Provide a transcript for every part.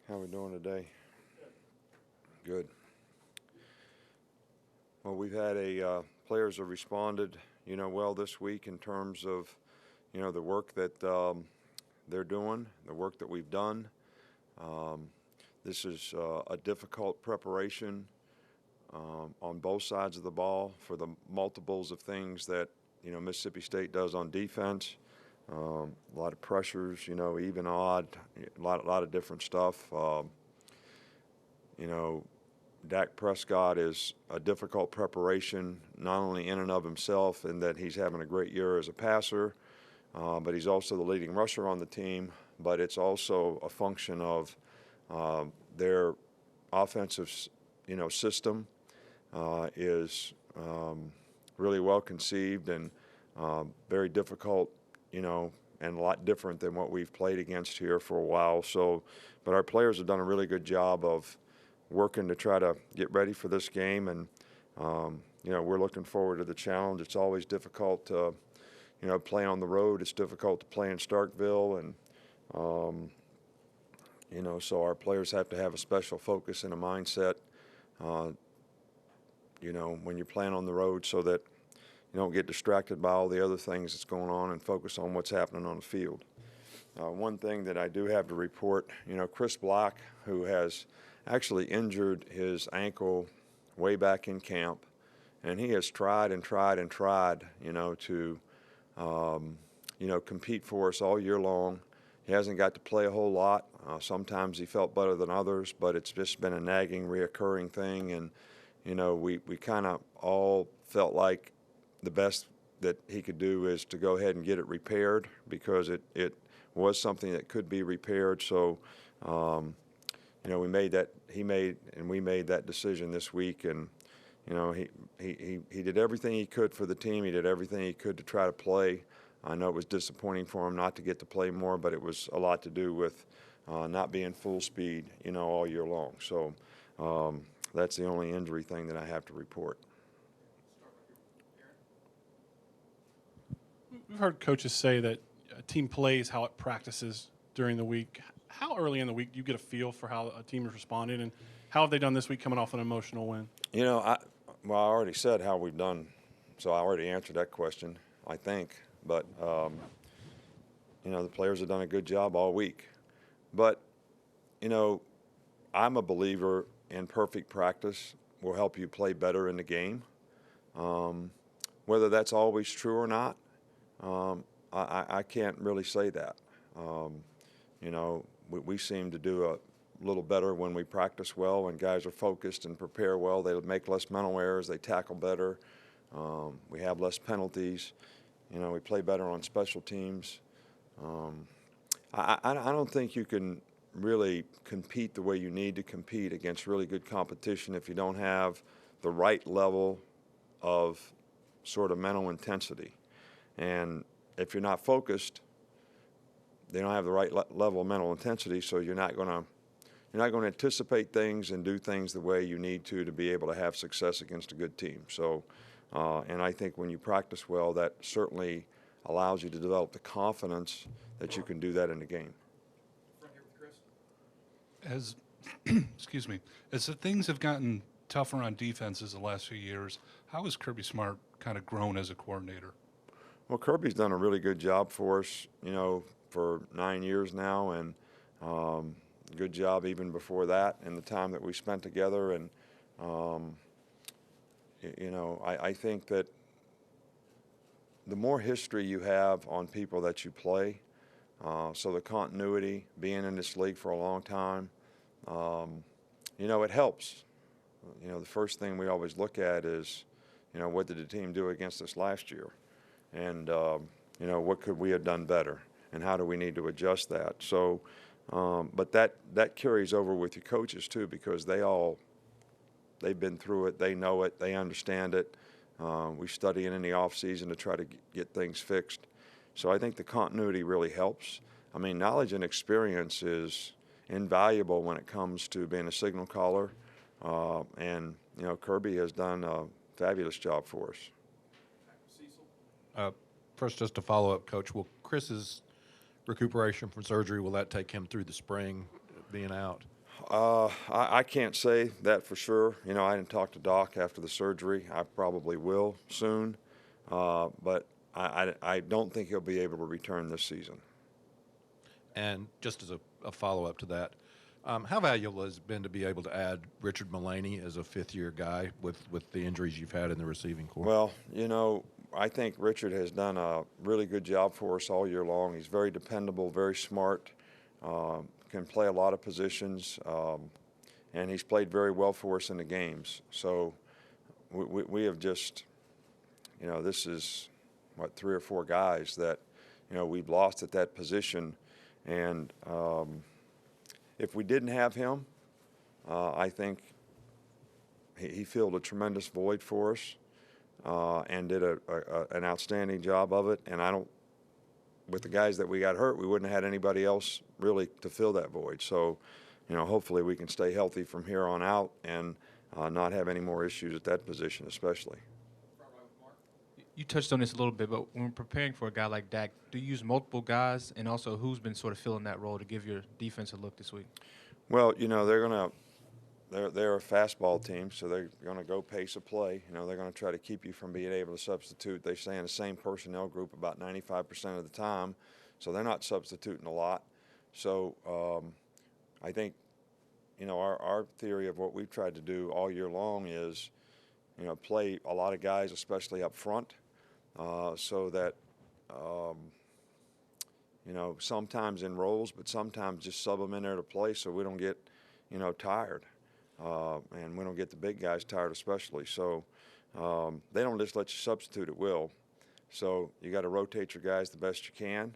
How we doing today? Good. Well, we've had players have responded, well this week in terms of, the work that they're doing, the work that we've done. Um, this is a difficult preparation on both sides of the ball for the multiples of things that, Mississippi State does on defense. A lot of pressures, even odd, a lot of different stuff. You know, Dak Prescott is a difficult preparation, not only in and of himself, in that he's having a great year as a passer, but he's also the leading rusher on the team. But it's also a function of their offensive, system is really well conceived and very difficult, and a lot different than what we've played against here for a while. So, but our players have done a really good job of working to try to get ready for this game, and we're looking forward to the challenge. It's always difficult to, play on the road. It's difficult to play in Starkville, and so our players have to have a special focus and a mindset, when you're playing on the road, so that you don't get distracted by all the other things that's going on and focus on what's happening on the field. One thing that I do have to report, Chris Block, who has actually injured his ankle way back in camp, and he has tried and tried and tried, to, compete for us all year long. He hasn't got to play a whole lot. Sometimes he felt better than others, but it's just been a nagging, reoccurring thing, and, we kind of all felt like the best that he could do is to go ahead and get it repaired, because it was something that could be repaired. So, we made that. We made that decision this week, and he did everything he could for the team. He did everything he could to try to play. I know it was disappointing for him not to get to play more, but it was a lot to do with not being full speed, all year long. So that's the only injury thing that I have to report. We've heard coaches say that a team plays how it practices during the week. How early in the week do you get a feel for how a team is responding, and how have they done this week coming off an emotional win? I already said how we've done, so I already answered that question, I think. But, the players have done a good job all week. But, I'm a believer in perfect practice will help you play better in the game. Whether that's always true or not, I can't really say that. We seem to do a little better when we practice well, when guys are focused and prepare well. They make less mental errors. They tackle better. We have less penalties. We play better on special teams. I don't think you can really compete the way you need to compete against really good competition if you don't have the right level of sort of mental intensity. And if you're not focused, they don't have the right level of mental intensity, so you're not going to anticipate things and do things the way you need to be able to have success against a good team. So, and I think when you practice well, that certainly allows you to develop the confidence that you can do that in the game. As excuse me, as the things have gotten tougher on defenses the last few years, how has Kirby Smart kind of grown as a coordinator? Well, Kirby's done a really good job for us, for 9 years now, and good job even before that and the time that we spent together. And, I think that the more history you have on people that you play, so the continuity, being in this league for a long time, it helps. The first thing we always look at is, what did the team do against us last year? And, what could we have done better? And how do we need to adjust that? So, but that carries over with your coaches too, because they've been through it, they know it, they understand it. We study it in the off season to try to get things fixed. So I think the continuity really helps. I mean, knowledge and experience is invaluable when it comes to being a signal caller. And, Kirby has done a fabulous job for us. First, just to follow up, Coach, will Chris's recuperation from surgery, will that take him through the spring being out? I can't say that for sure. You know, I didn't talk to Doc after the surgery. I probably will soon, but I don't think he'll be able to return this season. And just as a follow-up to that, how valuable has it been to be able to add Richard Mullaney as a fifth-year guy with the injuries you've had in the receiving corps? Well, you know, I think Richard has done a really good job for us all year long. He's very dependable, very smart, can play a lot of positions, and he's played very well for us in the games. So we have just, you know, this is, what, 3 or 4 guys that, you know, we've lost at that position. And if we didn't have him, I think he filled a tremendous void for us and did an outstanding job of it. And I don't, with the guys that we got hurt, we wouldn't have had anybody else really to fill that void. So, you know, hopefully we can stay healthy from here on out and not have any more issues at that position, especially. You touched on this a little bit, but when preparing for a guy like Dak, do you use multiple guys, and also who's been sort of filling that role to give your defense a look this week? Well, you know, they're a fastball team, so they're gonna go pace of play. You know, they're gonna try to keep you from being able to substitute. They stay in the same personnel group about 95% of the time, so they're not substituting a lot. So I think, you know, our theory of what we've tried to do all year long is, you know, play a lot of guys, especially up front, so that, you know, sometimes in roles, but sometimes just sub them in there to play so we don't get, you know, tired. And we don't get the big guys tired especially. So they don't just let you substitute at will. So you got to rotate your guys the best you can.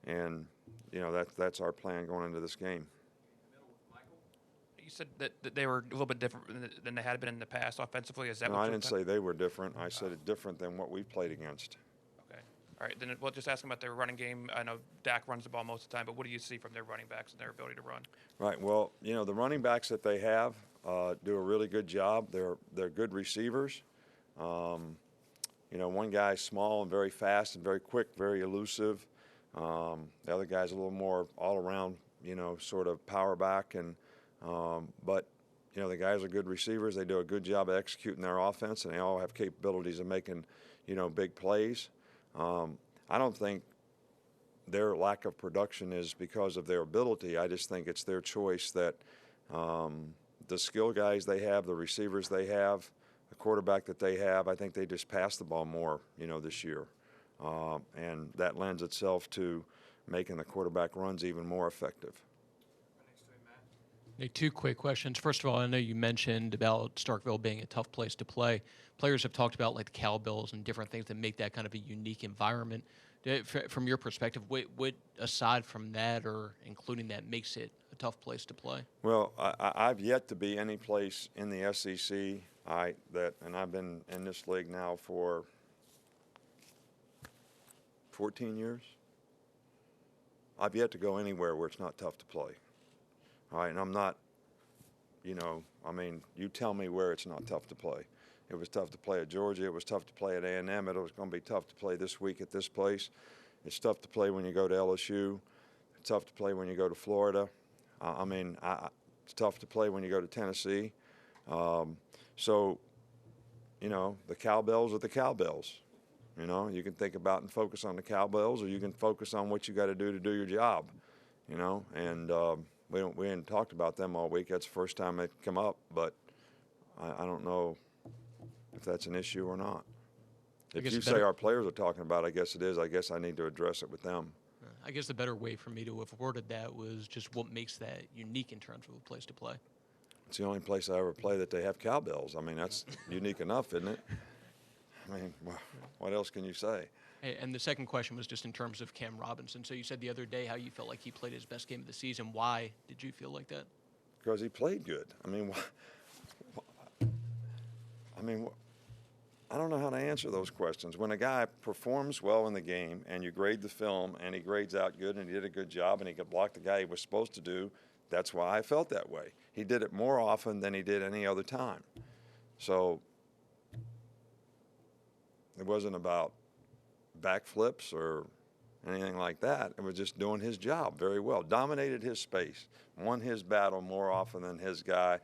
And, you know, that's our plan going into this game. You said that they were a little bit different than they had been in the past offensively. Is that No, what I you're didn't say they were different. I said it different than what we've played against. Okay. All right. Then we'll just ask them about their running game. I know Dak runs the ball most of the time, but what do you see from their running backs and their ability to run? Right. Well, you know, the running backs that they have do a really good job. They're good receivers. You know, one guy's small and very fast and very quick, very elusive. The other guy's a little more all-around, you know, sort of power back. And but, you know, the guys are good receivers. They do a good job of executing their offense, and they all have capabilities of making, you know, big plays. I don't think their lack of production is because of their ability. I just think it's their choice that the skill guys they have, the receivers they have, the quarterback that they have, I think they just pass the ball more, you know, this year. And that lends itself to making the quarterback runs even more effective. Nick, 2 quick questions. First of all, I know you mentioned about Starkville being a tough place to play. Players have talked about like the cowbells and different things that make that kind of a unique environment. From your perspective, what aside from that or including that makes it a tough place to play? Well, I've yet to be any place in the SEC and I've been in this league now for 14 years. I've yet to go anywhere where it's not tough to play. All right, and I'm not, you know, I mean, you tell me where it's not tough to play. It was tough to play at Georgia. It was tough to play at A&M. It was going to be tough to play this week at this place. It's tough to play when you go to LSU. It's tough to play when you go to Florida. It's tough to play when you go to Tennessee. So, you know, the cowbells are the cowbells. You know, you can think about and focus on the cowbells, or you can focus on what you got to do your job. You know, and we hadn't talked about them all week. That's the first time it come up, but I don't know if that's an issue or not. If you say our players are talking about it, I guess it is. I guess I need to address it with them. I guess the better way for me to have worded that was just what makes that unique in terms of a place to play. It's the only place I ever play that they have cowbells. I mean, that's unique enough, isn't it? I mean, what else can you say? Hey, and the second question was just in terms of Cam Robinson. So you said the other day how you felt like he played his best game of the season. Why did you feel like that? Because he played good. I mean, I don't know how to answer those questions. When a guy performs well in the game and you grade the film and he grades out good and he did a good job and he could block the guy he was supposed to do, that's why I felt that way. He did it more often than he did any other time. So it wasn't about backflips or anything like that. It was just doing his job very well. Dominated his space, won his battle more often than his guy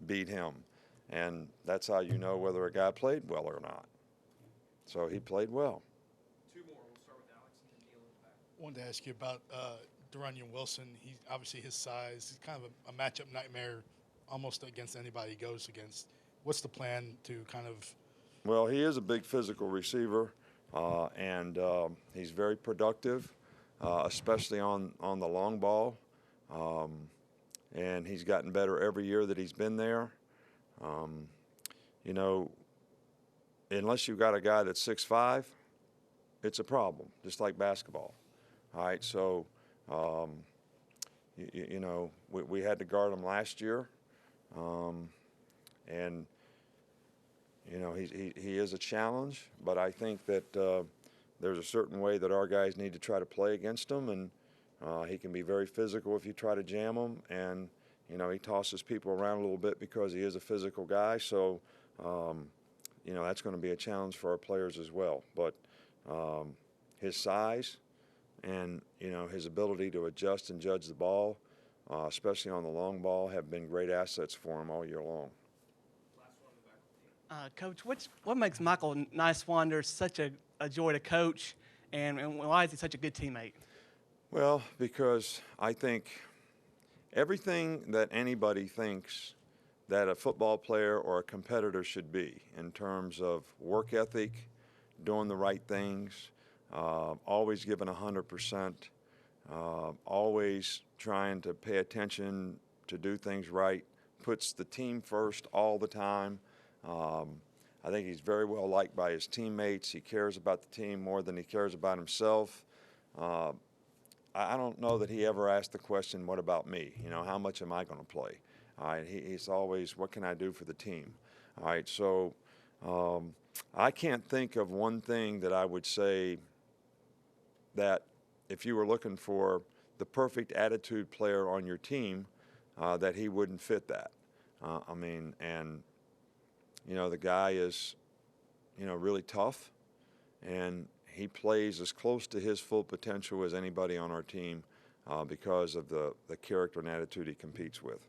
beat him. And that's how you know whether a guy played well or not. So he played well. Two more. We'll start with Alex and then Neil in the back. Wanted to ask you about Duranian Wilson. He's obviously his size. He's kind of a matchup nightmare almost against anybody he goes against. What's the plan to kind of? Well, he is a big physical receiver, and he's very productive, especially on the long ball. And he's gotten better every year that he's been there. You know, unless you've got a guy that's 6'5", it's a problem, just like basketball. All right, so, you know, we had to guard him last year. And, you know, he is a challenge, but I think that there's a certain way that our guys need to try to play against him, and he can be very physical if you try to jam him, and, you know, he tosses people around a little bit because he is a physical guy, so, you know, that's going to be a challenge for our players as well. But his size and, you know, his ability to adjust and judge the ball, especially on the long ball, have been great assets for him all year long. Coach, what makes Michael Nicewander such a joy to coach, and why is he such a good teammate? Well, because I think everything that anybody thinks that a football player or a competitor should be in terms of work ethic, doing the right things, always giving 100%, always trying to pay attention to do things right, puts the team first all the time. I think he's very well liked by his teammates. He cares about the team more than he cares about himself. I don't know that he ever asked the question, what about me? You know, how much am I going to play? All right, he's always, what can I do for the team? All right, so I can't think of one thing that I would say that if you were looking for the perfect attitude player on your team, that he wouldn't fit that. I mean, and you know, the guy is, you know, really tough, and he plays as close to his full potential as anybody on our team because of the character and attitude he competes with.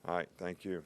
All right, thank you.